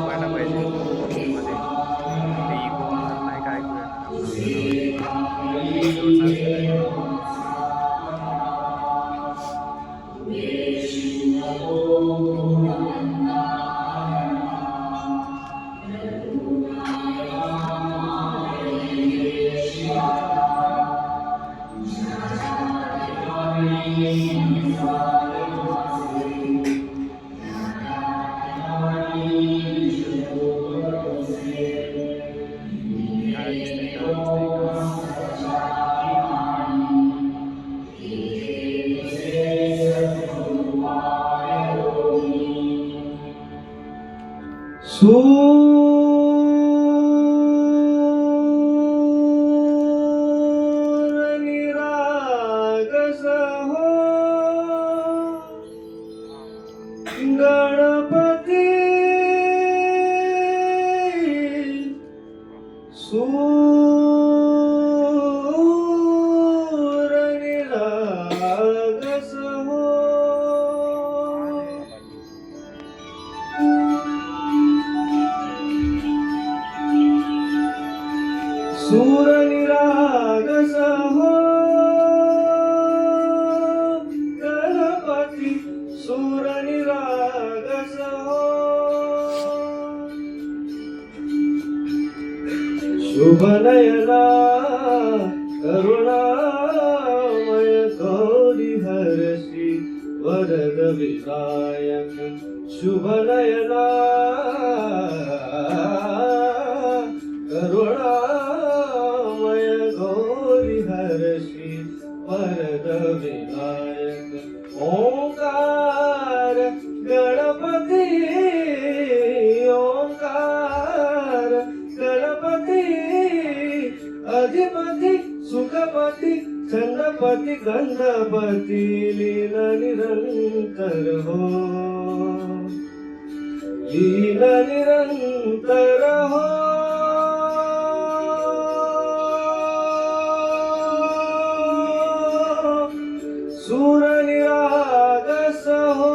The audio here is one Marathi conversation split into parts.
व्हायला पाहिजे मध्ये ते इको नाही काय निरागस हो गणपती सूर निरागस हो सूर निरागस हो गणपती सूर निरागस हो शुभ नयना करुणामय गौरी हरसी वरद विनायक शुभ नयना करुणामय गौरी हरसी वरद विनायक ओंकार गणपती ओंकार गणपती अधिपती सुखपती छंदपती गंधपती लीन निरंतर हो लीन निरंतर हो सूर निरागस हो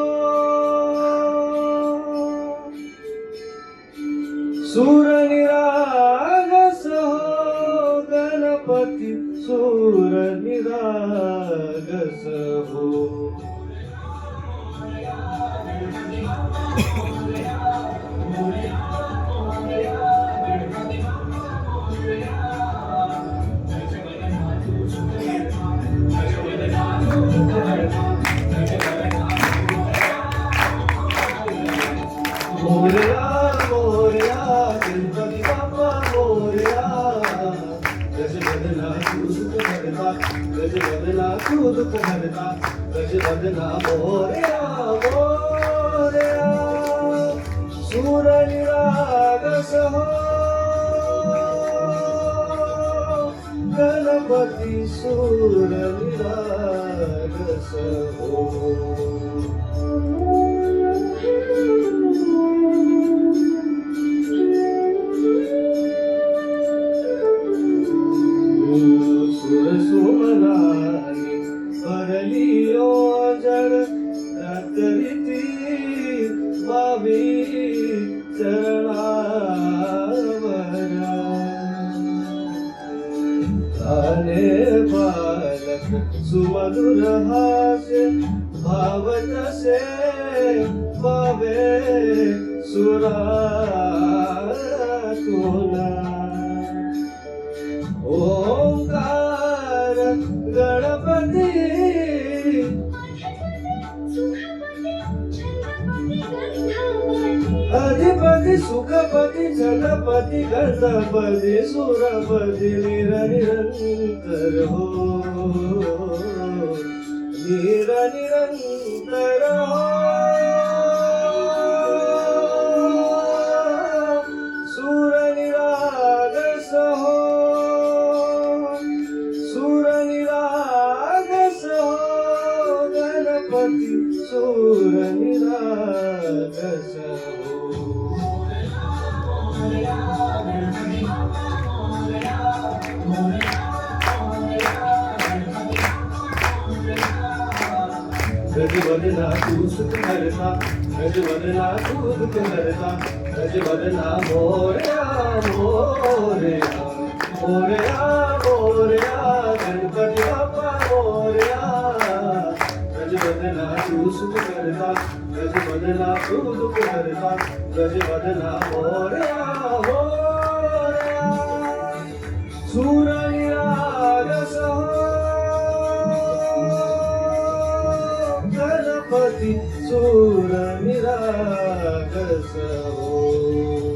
सूर निरागस हो गणपती सूर निरागस हो मोरया मोरया गणपती बाप्पा मोरया गजबदना तू दुःख हरता गजबदना तू दुःख हरता गजबदना मोरया मोरया सूर निरागस हो गणपती सूर निरागस हो सुमनानी परलियो जड रात्रीती बाबी चरणावरा आले बालक सुमधुर हास्य भावत से बाबे सुरातुना ओंकार गणपती अधिपती सुखपती छंदपती गणपती सुरपती निरंतर हो निरंतर हो सूर निरागस हो सूर निरागस हो गणपती सूर निरागस हो गजबदना तू सुख हरता गजबदना तू दुख हरता गजबदना मोरया मोरया मोरया मोरया गणपती बाप्पा मोरया गजबदना तू सुख करता गजबदना तू दुख हरता गजबदना मोरया मोरया सूर निराग सहो गणपती सूर निराग सहो